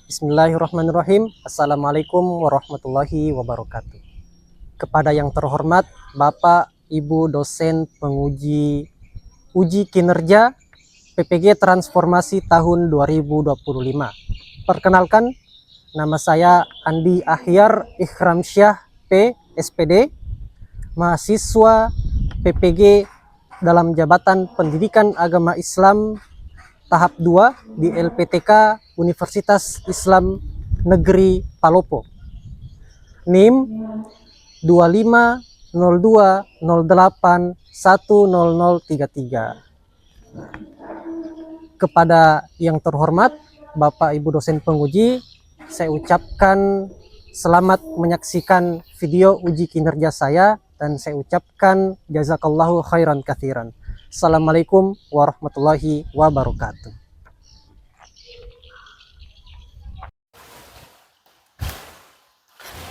Bismillahirrahmanirrahim. Assalamualaikum warahmatullahi wabarakatuh. Kepada yang terhormat Bapak Ibu dosen penguji uji kinerja PPG Transformasi tahun 2025. Perkenalkan, nama saya Andi Ahyar Ikhramsyah P. SPD, mahasiswa PPG dalam Jabatan Pendidikan Agama Islam tahap 2 di LPTK Universitas Islam Negeri Palopo. NIM 250208100033. Kepada yang terhormat Bapak Ibu dosen penguji, saya ucapkan selamat menyaksikan video uji kinerja saya dan saya ucapkan jazakallahu khairan katsiran. Assalamualaikum warahmatullahi wabarakatuh.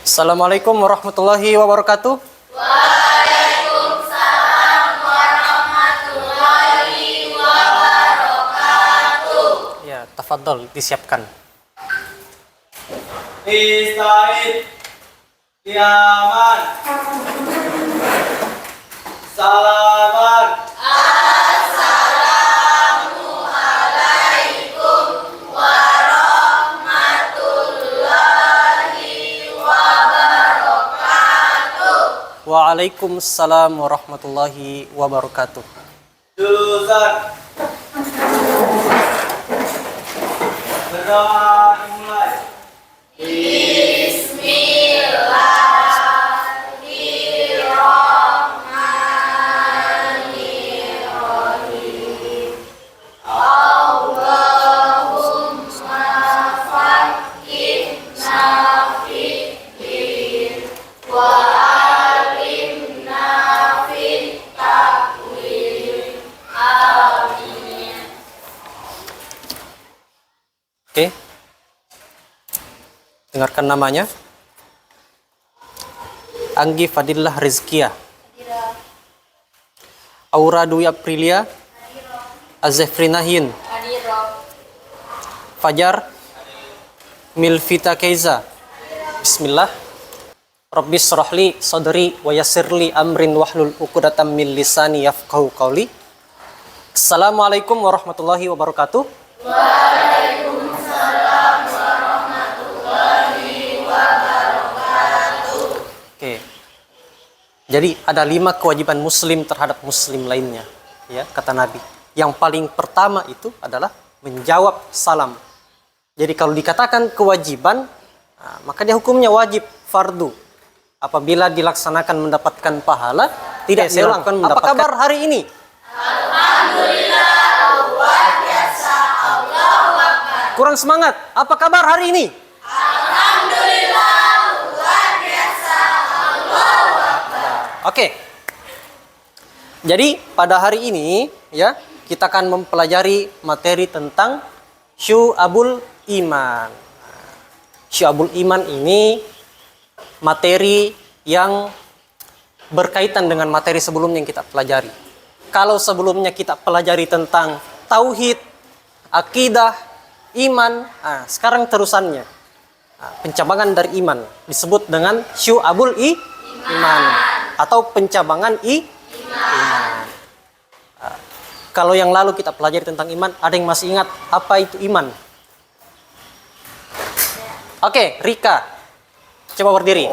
Assalamualaikum warahmatullahi wabarakatuh. Waalaikumsalam warahmatullahi wabarakatuh. Ya, tafadhol disiapkan. Ista'id Yaman Salaman Assalamualaikum warahmatullahi wabarakatuh. Waalaikumsalam warahmatullahi wabarakatuh. Jurusan Berdoa dimulai. Bismillahirrahmanirrahim. Allahumma faqihna fiddin wa alimna fit ta'wil. Amin. Oke. Dengarkan namanya. Anggi Fadillah Rizkia, Aura Dwi Aprilia, Azefrinahin, Fajar Milvita Keiza. Bismillah. Rabbi syrahli sadri wa yassirli amrin wahlul 'uqdatam min lisani yafqahu qawli. Assalamualaikum warahmatullahi wabarakatuh. Waalaikumsalam warahmatullahi wabarakatuh. Oke. Jadi ada 5 kewajiban muslim terhadap muslim lainnya, ya, kata Nabi. Yang paling pertama itu adalah menjawab salam. Jadi kalau dikatakan kewajiban, maka dia hukumnya wajib, fardu. Apabila dilaksanakan mendapatkan pahala, tidak dilakukan mendapatkan. Apa kabar hari ini? Alhamdulillah, luar biasa. Allahu Akbar. Kurang semangat. Apa kabar hari ini? Alhamdulillah, luar biasa. Allahu Akbar. Oke. Jadi pada hari ini, ya, kita akan mempelajari materi tentang Syu'abul Iman. Syu'abul Iman ini materi yang berkaitan dengan materi sebelumnya yang kita pelajari. Kalau sebelumnya kita pelajari tentang tauhid, akidah, iman, sekarang terusannya pencabangan dari iman disebut dengan Syu'abul Iman atau pencabangan iman. Kalau yang lalu kita pelajari tentang iman, ada yang masih ingat apa itu iman? Oke, Rika, coba berdiri.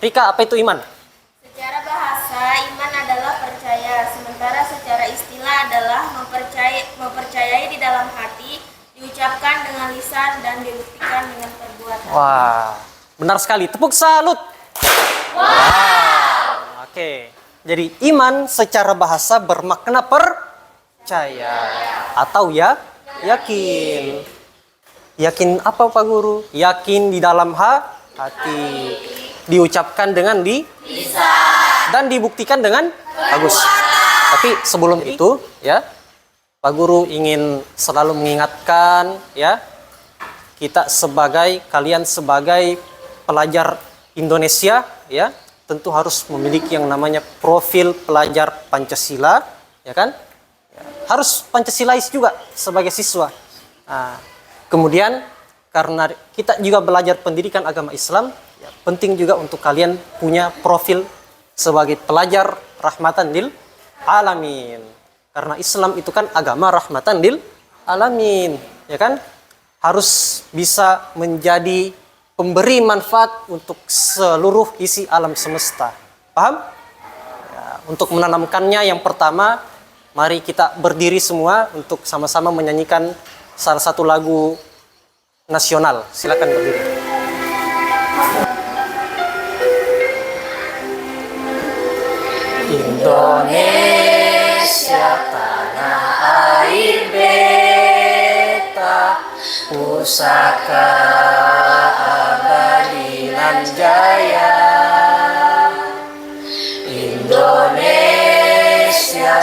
Rika, apa itu iman? Secara bahasa, iman adalah percaya, sementara secara istilah adalah mempercayai di dalam hati, diucapkan dengan lisan, dan dibuktikan dengan perbuatan. Wah, benar sekali. Tepuk salut. Wow. Oke, jadi iman secara bahasa bermakna percaya atau yakin. Yakin apa Pak Guru? Yakin di dalam hati. Diucapkan dengan lisan dan dibuktikan dengan bagus. Tapi sebelum itu, ya, Pak Guru ingin selalu mengingatkan, ya, kalian sebagai pelajar Indonesia, ya, tentu harus memiliki yang namanya profil pelajar Pancasila, ya kan? Harus Pancasilais juga sebagai siswa. Kemudian karena kita juga belajar pendidikan agama Islam, ya, penting juga untuk kalian punya profil sebagai pelajar rahmatan lil alamin. Karena Islam itu kan agama rahmatan lil alamin, ya kan? Harus bisa menjadi pemberi manfaat untuk seluruh isi alam semesta. Paham? Ya, untuk menanamkannya yang pertama, mari kita berdiri semua untuk sama-sama menyanyikan salah satu lagu nasional. Silakan berdiri. Indonesia tanah air beta, pusaka abadi nan jaya. Indonesia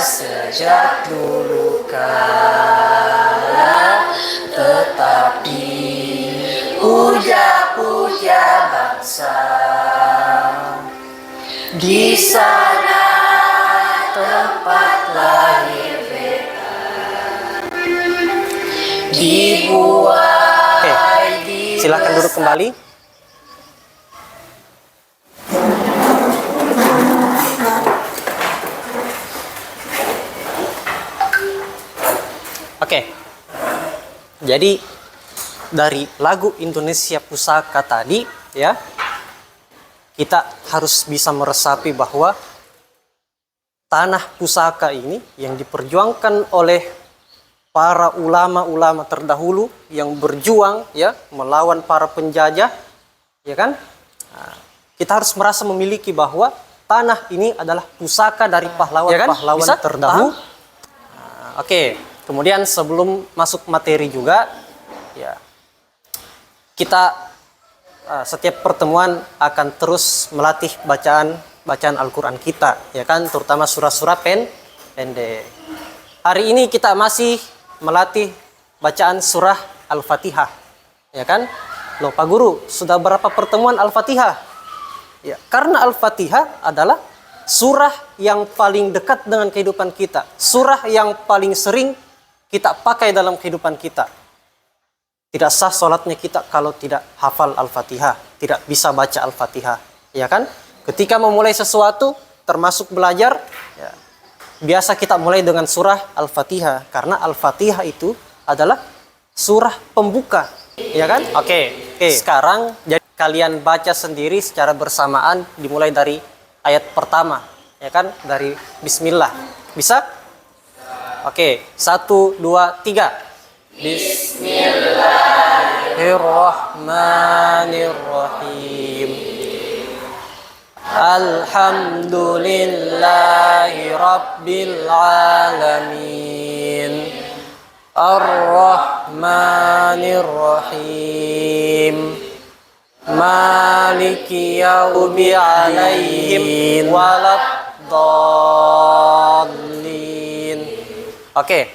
sejak dulu kala, tetapi puja-puja bangsa. Di sana tempat lahir beta, dibuai. Silakan duduk kembali. Oke. Jadi dari lagu Indonesia Pusaka tadi, ya, kita harus bisa meresapi bahwa tanah pusaka ini yang diperjuangkan oleh para ulama-ulama terdahulu yang berjuang, ya, melawan para penjajah, ya kan? Nah, kita harus merasa memiliki bahwa tanah ini adalah pusaka dari pahlawan-pahlawan, ya kan? Terdahulu. Nah, oke. Kemudian sebelum masuk materi juga, ya, kita setiap pertemuan akan terus melatih bacaan Al-Quran kita, ya kan, terutama surah-surah pendek. Hari ini kita masih melatih bacaan surah Al-Fatihah, ya kan. Loh Pak Guru, sudah berapa pertemuan Al-Fatihah? Ya, karena Al-Fatihah adalah surah yang paling dekat dengan kehidupan kita, surah yang paling sering kita pakai dalam kehidupan kita. Tidak sah sholatnya kita kalau tidak hafal Al-Fatihah, tidak bisa baca Al-Fatihah, ya kan? Ketika memulai sesuatu, termasuk belajar, ya, biasa kita mulai dengan surah Al-Fatihah, karena Al-Fatihah itu adalah surah pembuka, ya kan? Oke. Sekarang jadi kalian baca sendiri secara bersamaan, dimulai dari ayat pertama, ya kan? Dari Bismillah. Bisa? Oke, 1, 2, 3. Bismillahirrahmanirrahim. Alhamdulillahi Rabbil Alamin. Ar-Rahmanir-Rahim. Maliki yaumi alaihim waladdallin. Oke,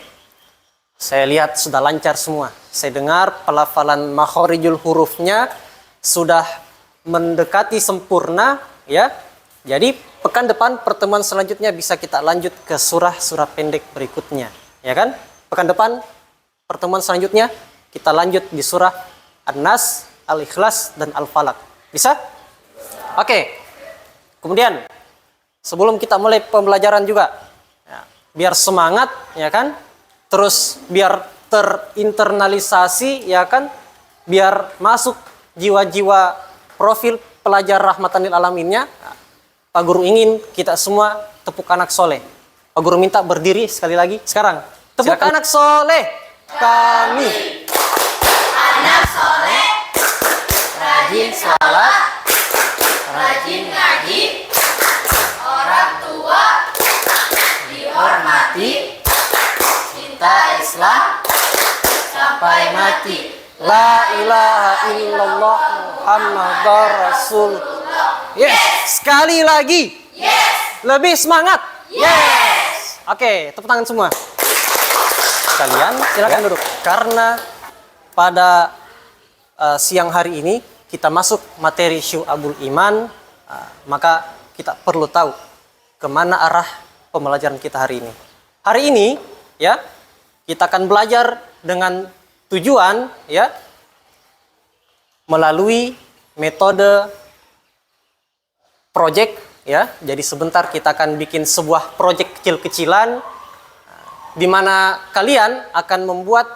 saya lihat sudah lancar semua. Saya dengar pelafalan makhorijul hurufnya sudah mendekati sempurna, ya. Jadi pekan depan pertemuan selanjutnya bisa kita lanjut ke surah-surah pendek berikutnya, ya kan? Pekan depan pertemuan selanjutnya kita lanjut di surah An-Nas, Al-Ikhlas, dan Al-Falaq. Bisa? Oke. Kemudian sebelum kita mulai pembelajaran juga, biar semangat, ya kan, terus biar terinternalisasi, ya kan, biar masuk jiwa-jiwa profil pelajar rahmatan lil alaminnya. Pak Guru ingin kita semua tepuk anak soleh. Pak Guru minta berdiri sekali lagi sekarang. Tepuk silakan. Anak soleh kami, Anak soleh, rajin sholat, rajin ngaji, orang tua dihormati, cinta Islam sampai mati. La ilaha illallah Muhammadar Rasulullah. Yes, sekali lagi. Yes, Lebih semangat. yes. Oke, tepuk tangan semua. Kalian silakan duduk. Karena pada siang hari ini kita masuk materi Syu'abul Iman, maka kita perlu tahu kemana arah pembelajaran kita hari ini. Hari ini, ya, kita akan belajar dengan tujuan, ya, melalui metode project ya. Jadi sebentar kita akan bikin sebuah project kecil-kecilan di mana kalian akan membuat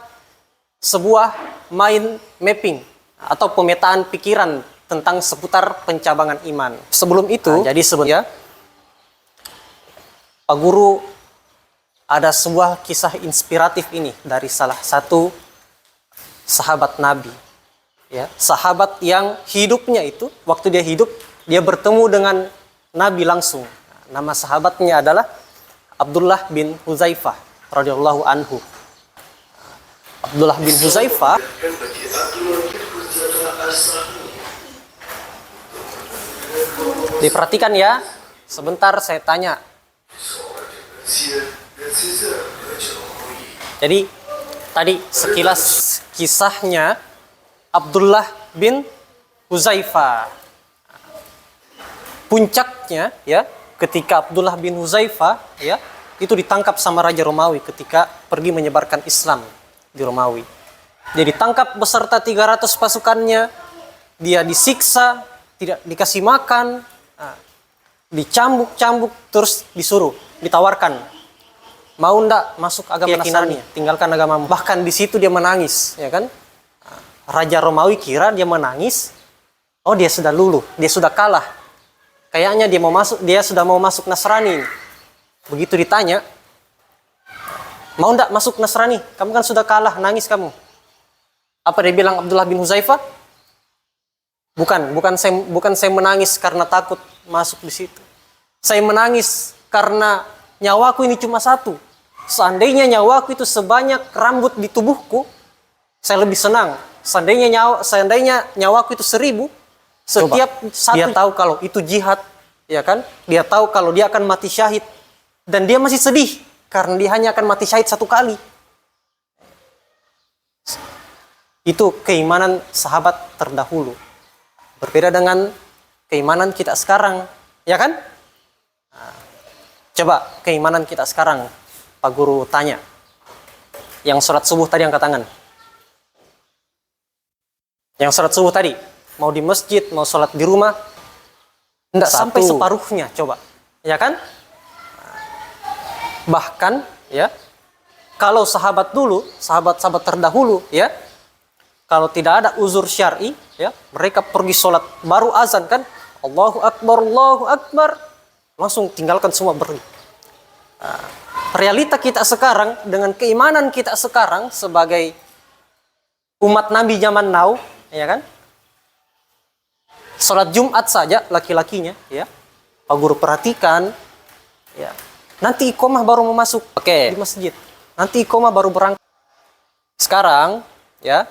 sebuah mind mapping atau pemetaan pikiran tentang seputar pencabangan iman. Sebelum itu, jadi sebenarnya Pak Guru ada sebuah kisah inspiratif ini dari salah satu sahabat Nabi. Ya, sahabat yang hidupnya itu, waktu dia hidup, dia bertemu dengan Nabi langsung. Nama sahabatnya adalah Abdullah bin Huzaifah radhiyallahu anhu. Abdullah bin Huzaifah diperhatikan ya. Sebentar saya tanya. Jadi tadi sekilas kisahnya Abdullah bin Huzaifah. Puncaknya ya ketika Abdullah bin Huzaifah ya itu ditangkap sama Raja Romawi ketika pergi menyebarkan Islam di Romawi. Dia ditangkap beserta 300 pasukannya, dia disiksa, tidak dikasih makan, dicambuk-cambuk, terus disuruh, ditawarkan, mau ndak masuk agama Nasrani, tinggalkan agamamu. Bahkan di situ dia menangis, ya kan? Raja Romawi kira dia menangis, oh dia sudah luluh, dia sudah kalah. Kayaknya dia sudah mau masuk Nasrani. Begitu ditanya, mau ndak masuk Nasrani? Kamu kan sudah kalah, nangis kamu. Apa dia bilang Abdullah bin Huzaifah? Bukan saya menangis karena takut masuk di situ. Saya menangis karena nyawaku ini cuma satu. Seandainya nyawaku itu sebanyak rambut di tubuhku, saya lebih senang. Seandainya nyawaku itu 1000, setiap satu dia tahu kalau itu jihad, ya kan? Dia tahu kalau dia akan mati syahid, dan dia masih sedih karena dia hanya akan mati syahid 1 kali. Itu keimanan sahabat terdahulu. Berbeda dengan keimanan kita sekarang, ya kan? Coba keimanan kita sekarang, Pak Guru tanya. Yang sholat subuh tadi angkat tangan. Yang sholat subuh tadi, mau di masjid, mau sholat di rumah, enggak sampai separuhnya, coba. Ya kan? Bahkan, ya, kalau sahabat dulu, sahabat-sahabat terdahulu, ya, kalau tidak ada uzur syar'i, ya, mereka pergi sholat, baru azan kan, Allahu Akbar, langsung tinggalkan semua pergi. Realita kita sekarang dengan keimanan kita sekarang sebagai umat Nabi zaman now, ya kan? Sholat Jumat saja laki-lakinya, ya, Pak Guru perhatikan, ya, nanti iqomah baru mau masuk di masjid, nanti iqomah baru berangkat. Sekarang, ya,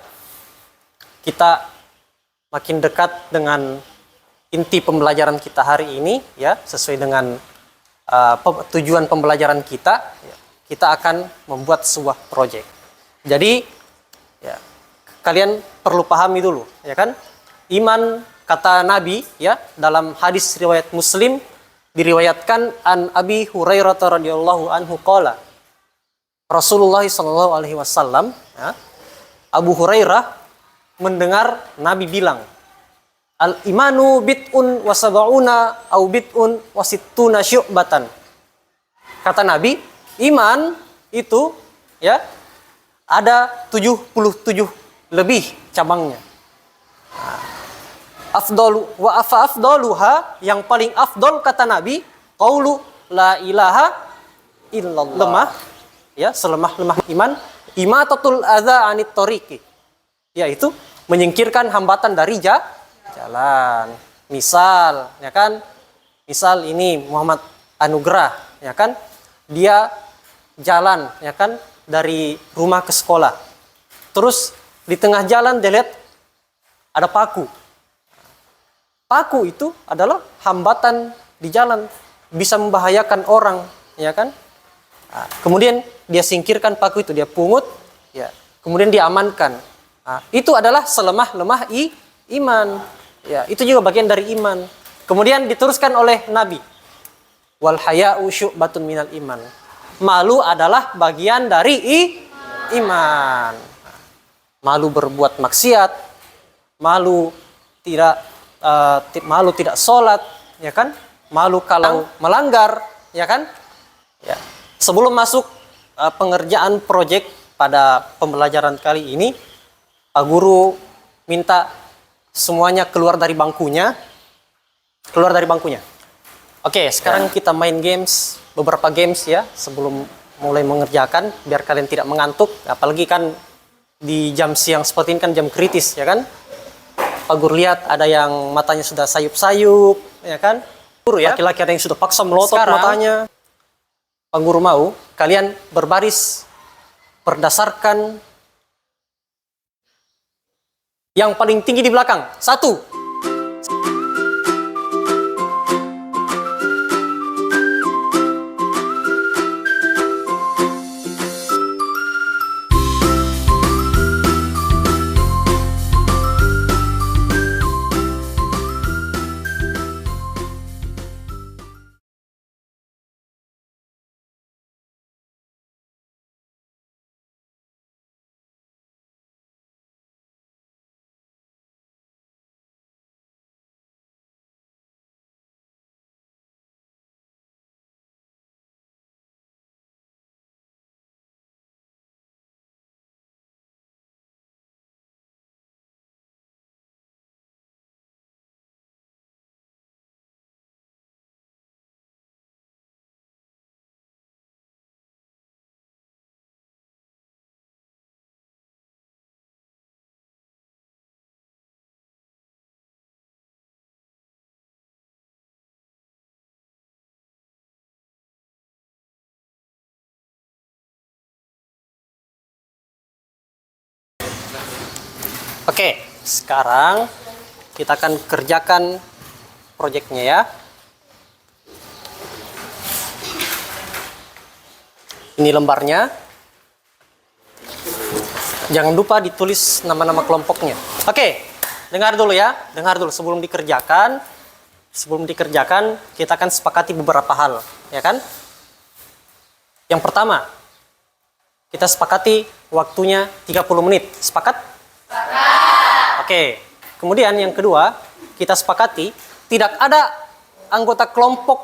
kita makin dekat dengan inti pembelajaran kita hari ini, ya, sesuai dengan tujuan pembelajaran kita, ya, kita akan membuat sebuah proyek. Jadi, ya, kalian perlu pahami dulu, ya kan? Iman, kata Nabi, ya, dalam hadis riwayat Muslim diriwayatkan an Abi Hurairah radhiyallahu anhu qala Rasulullah sallallahu alaihi wasallam, ya, Abu Hurairah mendengar Nabi bilang, al-imanu bid'un wa sab'una au bid'un wa sittuna syu'batan. Kata Nabi, iman itu, ya, ada 77 lebih cabangnya. Afdalu wa afdaluha, yang paling afdal kata Nabi, qaulu la ilaha illallah. Lemah, ya, selemah-lemah iman, imatatul adza anit tariqi, yaitu menyingkirkan hambatan dari jalan. Misal, ya kan? Misal ini Muhammad Anugrah, ya kan? Dia jalan, ya kan, dari rumah ke sekolah. Terus di tengah jalan dia lihat ada paku. Paku itu adalah hambatan di jalan, bisa membahayakan orang, ya kan? Kemudian dia singkirkan paku itu, dia pungut, ya. Kemudian dia amankan. Itu adalah selemah-lemah iman. Ya, itu juga bagian dari iman. Kemudian diteruskan oleh Nabi, wal haya'u syu'batun minal iman. Malu adalah bagian dari iman. Malu berbuat maksiat, malu tidak sholat, ya kan? Malu kalau melanggar, ya kan? Ya. Sebelum masuk pengerjaan proyek pada pembelajaran kali ini, Pak Guru minta semuanya keluar dari bangkunya. Keluar dari bangkunya. Oke, sekarang kita main games, beberapa games ya, sebelum mulai mengerjakan, biar kalian tidak mengantuk. Apalagi kan di jam siang seperti ini kan jam kritis, ya kan? Pak Guru lihat ada yang matanya sudah sayup-sayup, ya kan? Guru ya, laki-laki ada yang sudah paksa melotot matanya. Pak Guru mau kalian berbaris berdasarkan yang paling tinggi di belakang. 1. Oke, sekarang kita akan kerjakan proyeknya ya. Ini lembarnya. Jangan lupa ditulis nama-nama kelompoknya. Oke, dengar dulu ya. Dengar dulu sebelum dikerjakan. Sebelum dikerjakan, kita akan sepakati beberapa hal, ya kan? Yang pertama, kita sepakati waktunya 30 menit. Sepakat? Oke, kemudian yang kedua, kita sepakati tidak ada anggota kelompok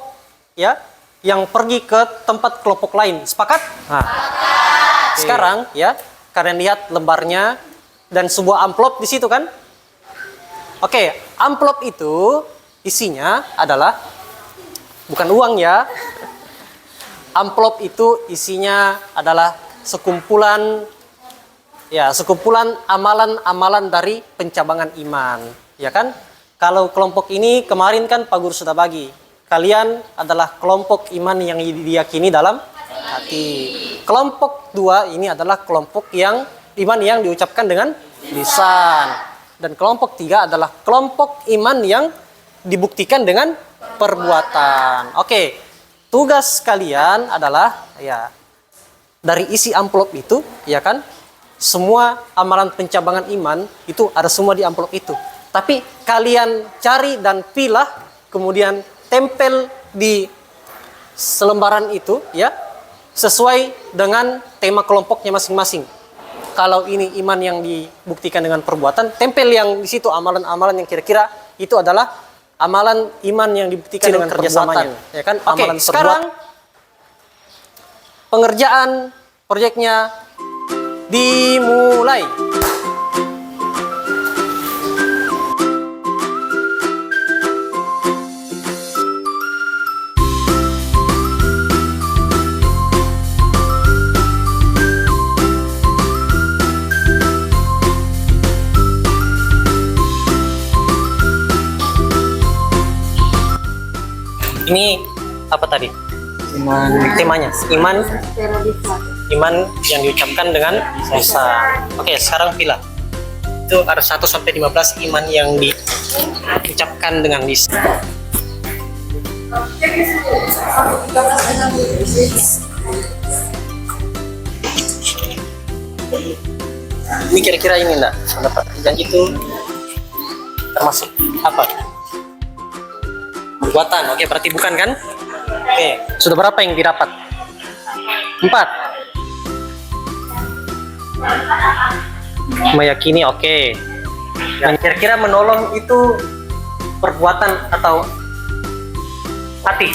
ya yang pergi ke tempat kelompok lain. Sepakat? Nah, sekarang ya, kalian lihat lembarnya dan sebuah amplop di situ kan? Oke, amplop itu isinya adalah bukan uang ya. Amplop itu isinya adalah sekumpulan amalan-amalan dari pencabangan iman, ya kan? Kalau kelompok ini kemarin kan Pak Guru sudah bagi. Kalian adalah kelompok iman yang diyakini dalam hati. Kelompok 2 ini adalah kelompok yang iman yang diucapkan dengan lisan. Dan kelompok 3 adalah kelompok iman yang dibuktikan dengan perbuatan. Oke, tugas kalian adalah ya dari isi amplop itu, ya kan? Semua amalan pencabangan iman itu ada semua di amplop itu. Tapi kalian cari dan pilah, kemudian tempel di selembaran itu ya, sesuai dengan tema kelompoknya masing-masing. Kalau ini iman yang dibuktikan dengan perbuatan, tempel yang di situ amalan-amalan yang kira-kira itu adalah amalan iman yang dibuktikan dengan kerjasamanya, ya kan? Amalan sekarang pengerjaan proyeknya dimulai. Ini apa tadi? Temanya iman yang diucapkan dengan lisan. Oke, sekarang pilih. Itu ada 1 sampai 15 iman yang diucapkan dengan lisan. Ini kira-kira ini enggak? Dan itu termasuk apa? Perbuatan. Oke, berarti bukan kan? Oke, sudah berapa yang didapat? 4. Meyakini, oke. Dan kira-kira menolong itu perbuatan atau hati?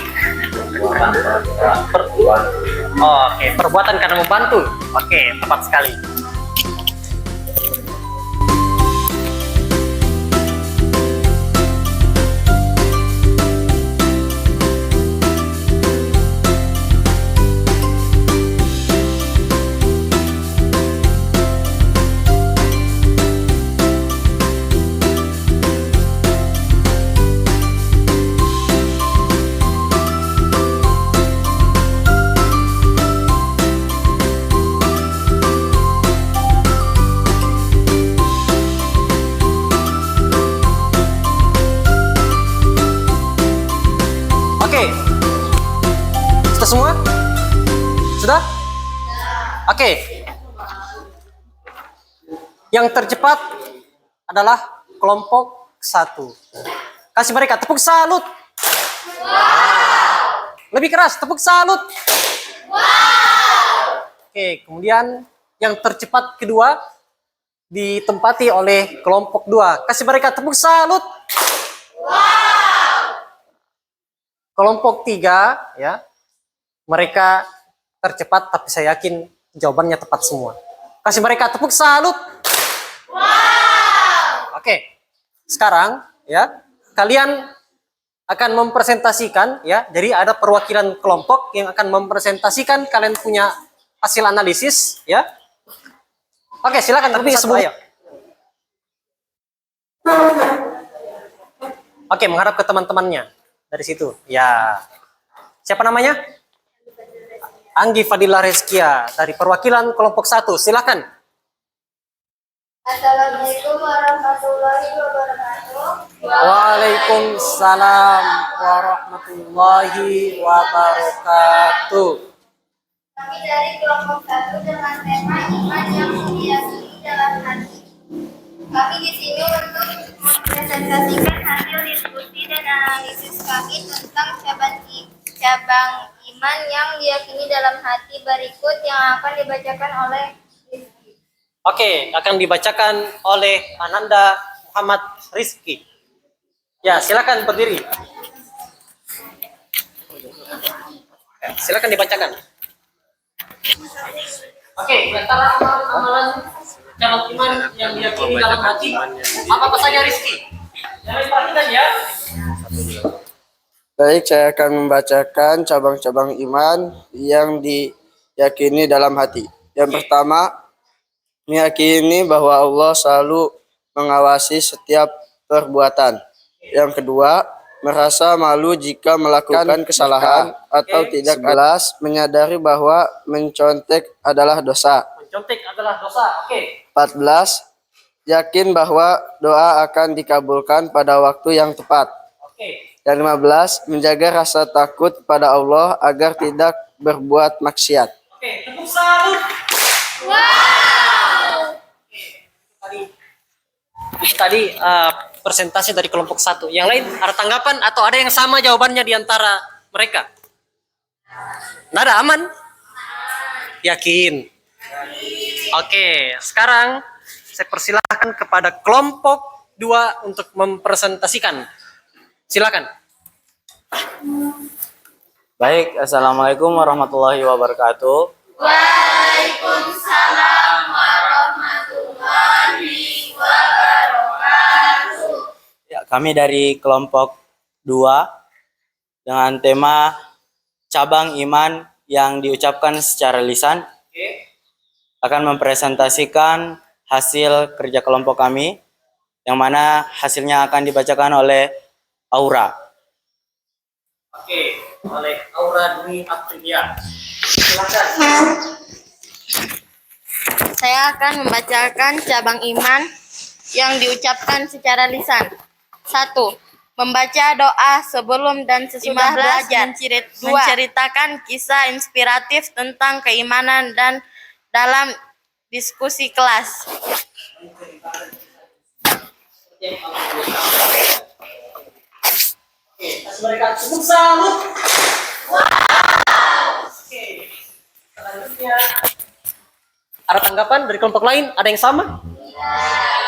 Oke, perbuatan karena membantu. Oke, tepat sekali. Oke. Sudah semua? Sudah? Oke. Yang tercepat adalah kelompok 1. Kasih mereka tepuk salut. Lebih keras, tepuk salut. Oke, kemudian yang tercepat kedua ditempati oleh kelompok 2. Kasih mereka tepuk salut. Kelompok 3, ya, mereka tercepat, tapi saya yakin jawabannya tepat semua. Kasih mereka tepuk salut. Oke, sekarang ya kalian akan mempresentasikan, ya. Jadi ada perwakilan kelompok yang akan mempresentasikan kalian punya hasil analisis, ya. Oke, silakan. Tapi sebelum ayo. Oke, menghadap ke teman-temannya. Dari situ, ya. Siapa namanya? Anggi Fadila Reskia dari perwakilan kelompok 1. Silakan. Assalamualaikum warahmatullahi wabarakatuh. Waalaikumsalam warahmatullahi wabarakatuh. Kami dari kelompok 1 dengan tema iman yang diyakini dalam hati. Kami di sini untuk mempresentasikan hasil diskusi dan analisis kami tentang cabang iman yang diyakini dalam hati berikut yang akan dibacakan oleh Rizky. Oke, akan dibacakan oleh Ananda Muhammad Rizky. Ya, silakan berdiri. Silakan dibacakan. Oke, antara amalan cabang iman yang diyakini dalam hati, apa saja Rizky? Jangan diperhatikan ya. Baik, saya akan membacakan cabang-cabang iman yang diyakini dalam hati. Yang pertama, meyakini bahwa Allah selalu mengawasi setiap perbuatan. Yang kedua, merasa malu jika melakukan kesalahan atau tidak. 11, menyadari bahwa mencontek adalah dosa. Mencontek adalah dosa. Oke. 14, yakin bahwa doa akan dikabulkan pada waktu yang tepat. Oke. Dan 15, menjaga rasa takut pada Allah agar tidak berbuat maksiat. Oke, tepuk salut. Tadi presentasi dari kelompok 1. Yang lain ada tanggapan atau ada yang sama jawabannya di antara mereka? Nggak ada, aman? Yakin? Oke, sekarang saya persilahkan kepada kelompok 2 untuk mempresentasikan. Silakan. Baik, Assalamualaikum warahmatullahi wabarakatuh. Waalaikumsalam warahmatullahi wabarakatuh. Ya, kami dari kelompok 2 dengan tema cabang iman yang diucapkan secara lisan akan mempresentasikan hasil kerja kelompok kami yang mana hasilnya akan dibacakan oleh Aura. Oke, oleh Aura Dwi Aprilia. Silakan. Saya akan membacakan cabang iman yang diucapkan secara lisan. 1. Membaca doa sebelum dan sesudah belajar. 2. Menceritakan kisah inspiratif tentang keimanan dan dalam diskusi kelas. Kasih mereka tepuk salut. Oke. Selanjutnya ada tanggapan dari kelompok lain? Ada yang sama?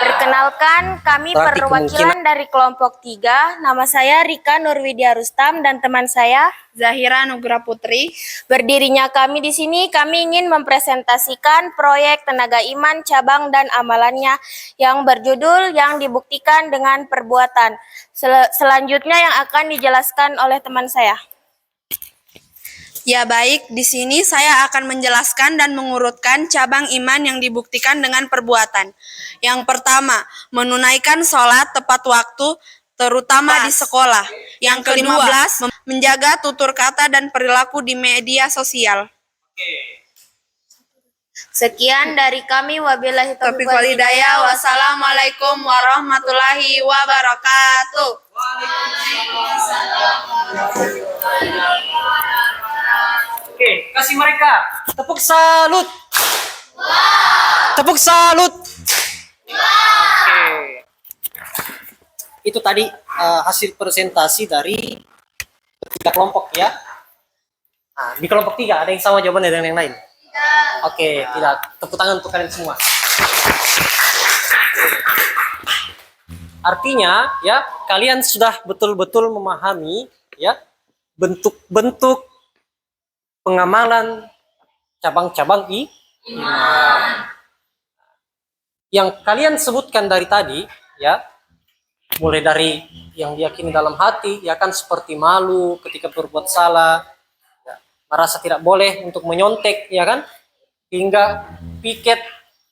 Perkenalkan, kami Berarti perwakilan dari kelompok 3. Nama saya Rika Nurwidya Rustam dan teman saya Zahira Nugra Putri. berdirinya kami di sini. Kami ingin mempresentasikan proyek Tenaga Iman cabang dan amalannya yang berjudul yang dibuktikan dengan perbuatan. Selanjutnya yang akan dijelaskan oleh teman saya. Ya baik, di sini saya akan menjelaskan dan mengurutkan cabang iman yang dibuktikan dengan perbuatan. Yang pertama, menunaikan sholat tepat waktu, terutama di sekolah. Yang ke-15, menjaga tutur kata dan perilaku di media sosial. Sekian dari kami, wabillahi taufiq Taufiq wal wal hidayah. Wassalamualaikum warahmatullahi wabarakatuh. Oke, kasih mereka tepuk salut. Tepuk salut. Oke. Itu tadi hasil presentasi dari ketiga kelompok ya. Nah, di kelompok 3 ada yang sama jawabannya dengan yang lain? Oke, tidak. Tepuk tangan untuk kalian semua. Artinya ya, kalian sudah betul-betul memahami ya bentuk-bentuk pengamalan cabang-cabang iman. Yang kalian sebutkan dari tadi ya, mulai dari yang diyakini dalam hati ya kan, seperti malu ketika berbuat salah, ya, merasa tidak boleh untuk menyontek ya kan, hingga piket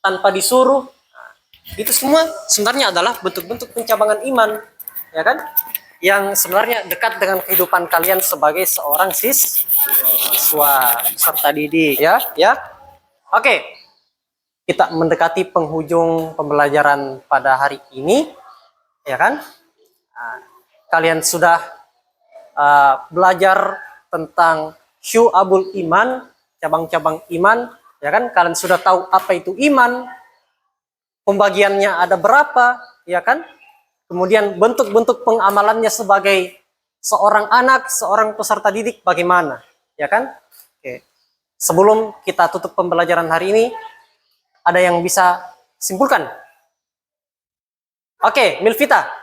tanpa disuruh. Nah, itu semua sebenarnya adalah bentuk-bentuk pencabangan iman ya kan, yang sebenarnya dekat dengan kehidupan kalian sebagai seorang siswa serta didik ya. Oke, kita mendekati penghujung pembelajaran pada hari ini ya kan. Nah, kalian sudah belajar tentang syu'abul iman, cabang-cabang iman ya kan. Kalian sudah tahu apa itu iman, pembagiannya ada berapa ya kan. Kemudian bentuk-bentuk pengamalannya sebagai seorang anak, seorang peserta didik bagaimana, ya kan? Oke. Sebelum kita tutup pembelajaran hari ini, ada yang bisa simpulkan? Oke, Milvita.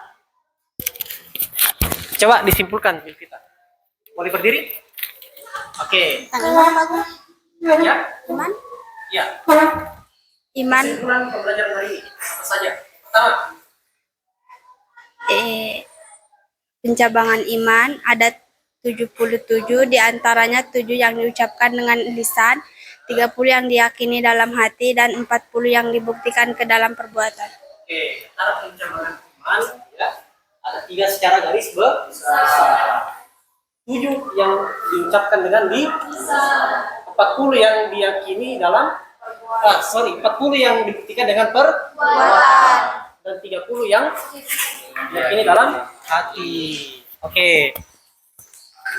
Coba disimpulkan, Milvita. Boleh berdiri? Oke. Ya? Iman? Ya. Iman Kesimpulan pembelajaran hari ini apa saja? Pertama, pencabangan iman ada 77, diantaranya 7 yang diucapkan dengan lisan, 30 yang diyakini dalam hati, dan 40 yang dibuktikan ke dalam perbuatan. oke, antara pencabangan iman ya, ada 3 secara garis besar. 7 yang diucapkan dengan lisan, 40 yang diyakini dalam 40 yang dibuktikan dengan perbuatan, dan 30 yang diyakini dalam hati. Oke.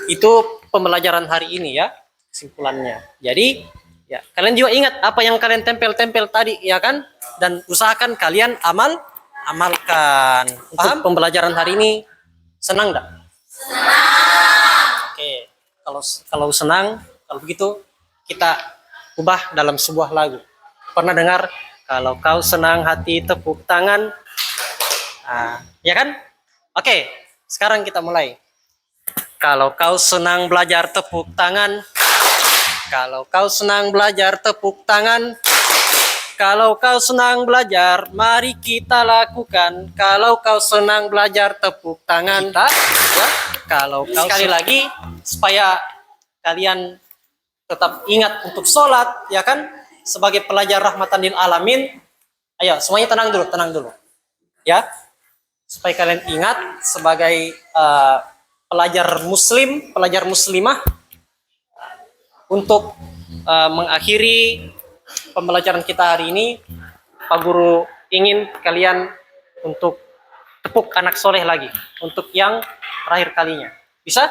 Itu pembelajaran hari ini ya, kesimpulannya. Jadi, ya, kalian juga ingat apa yang kalian tempel-tempel tadi ya kan? Dan usahakan kalian amalkan. Paham? Pembelajaran hari ini senang enggak? Senang. Oke. Kalau senang, kalau begitu kita ubah dalam sebuah lagu. Pernah dengar kalau kau senang hati tepuk tangan? Nah, ya kan? Oke, sekarang kita mulai. Kalau kau senang belajar tepuk tangan. Kalau kau senang belajar tepuk tangan. Kalau kau senang belajar, mari kita lakukan. Kalau kau senang belajar tepuk tangan. Ya? Kalau kau sekali lagi supaya kalian tetap ingat untuk sholat, ya kan? Sebagai pelajar rahmatan lil alamin. Ayo, semuanya tenang dulu. Ya. Supaya kalian ingat sebagai pelajar muslim, pelajar muslimah, untuk mengakhiri pembelajaran kita hari ini, Pak Guru ingin kalian untuk tepuk anak soleh lagi untuk yang terakhir kalinya. Bisa?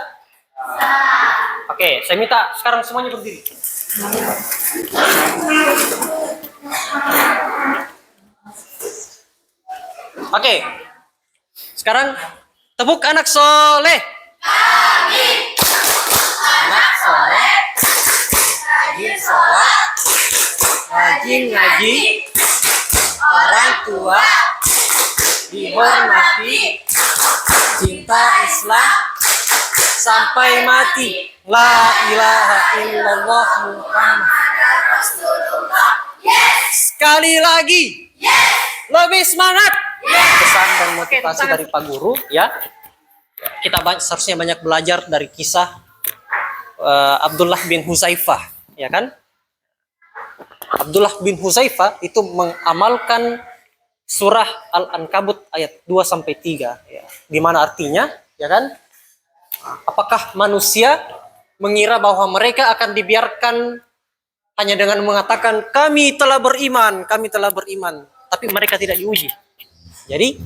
Oke, saya minta sekarang semuanya berdiri. Oke. Sekarang tepuk anak soleh. Anak soleh. Rajin sholat. Rajin ngaji. orang tua, dihormati, cinta Islam sampai mati. La ilaha illallah Muhammad Rasulullah. Sekali lagi. Lebih semangat. Pesan dan motivasi dari Pak Guru ya. Kita seharusnya banyak belajar dari kisah Abdullah bin Huzaifah, ya kan? Abdullah bin Huzaifah itu mengamalkan surah Al-Ankabut ayat 2 sampai 3 ya. Di mana artinya, ya kan? Apakah manusia mengira bahwa mereka akan dibiarkan hanya dengan mengatakan kami telah beriman, tapi mereka tidak diuji. Jadi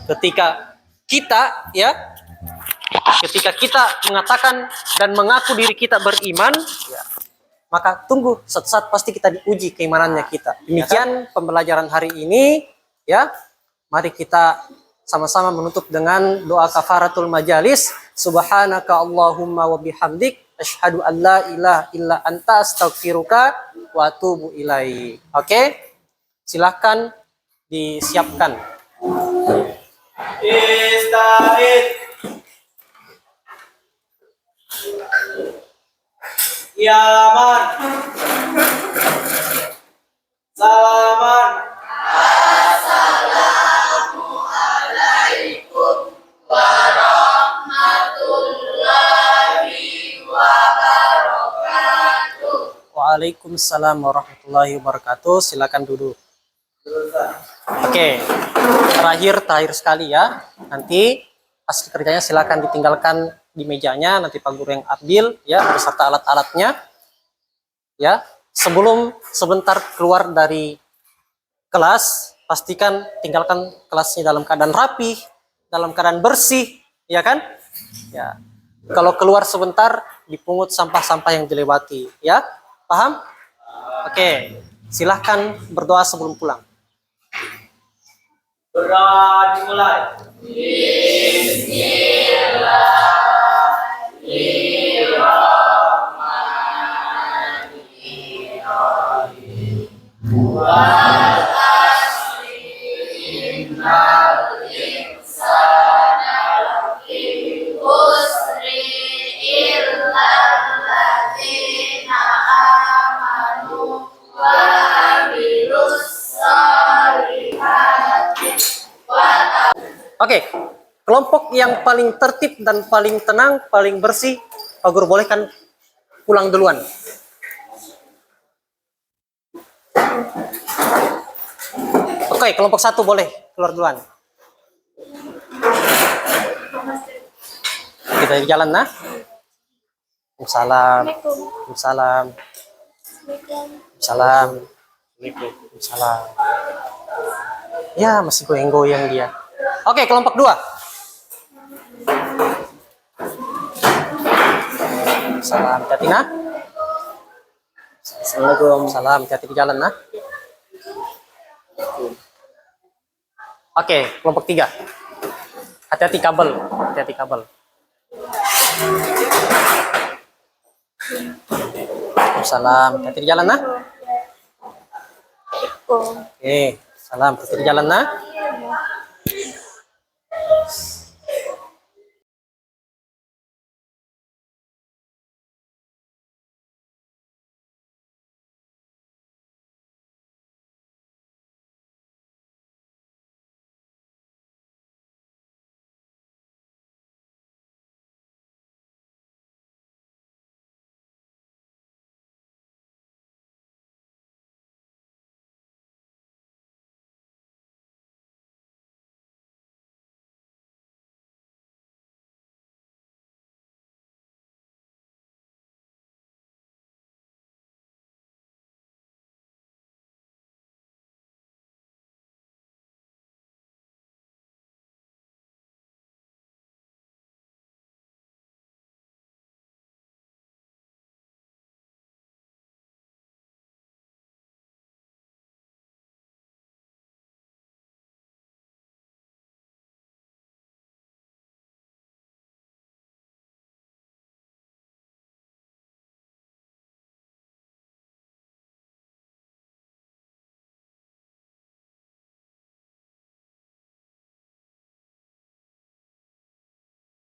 ketika kita mengatakan dan mengaku diri kita beriman, ya, maka tunggu suatu saat pasti kita diuji keimanannya kita. Demikian pembelajaran hari ini ya. Mari kita sama-sama menutup dengan doa kafaratul majalis. Subhanaka Allahumma wa bihamdik asyhadu an la ilaha illa anta astaghfiruka wa atubu ilaik. Oke? Silahkan disiapkan. Ista'id. Yaman. Salaman. Waalaikumsalam warahmatullahi wabarakatuh. Silakan duduk. Oke, terakhir sekali ya. Nanti hasil kerjanya silakan ditinggalkan di mejanya. Nanti Pak Guru yang ambil ya beserta alat-alatnya. Ya, sebelum sebentar keluar dari kelas, pastikan tinggalkan kelasnya dalam keadaan rapi, dalam keadaan bersih, ya kan? Ya. Kalau keluar sebentar dipungut sampah-sampah yang dilewati, ya. Paham? Oke, silahkan berdoa sebelum pulang. Berdoa dimulai. Oke, kelompok yang paling tertib dan paling tenang, paling bersih, Pak Guru bolehkan pulang duluan. Oke, kelompok 1 boleh keluar duluan. Kita di jalan nah. Salam. Salam. Salam. Salam. Ya, masih goyang-goyang dia. Oke, kelompok 2. Salam, hati-hati nah. Assalamualaikum. Salam, hati-hati di jalan nah. Oke, kelompok 3. Hati-hati kabel, hati-hati kabel. Salam, hati-hati di jalan nah. Oke, salam, hati-hati di jalan nah.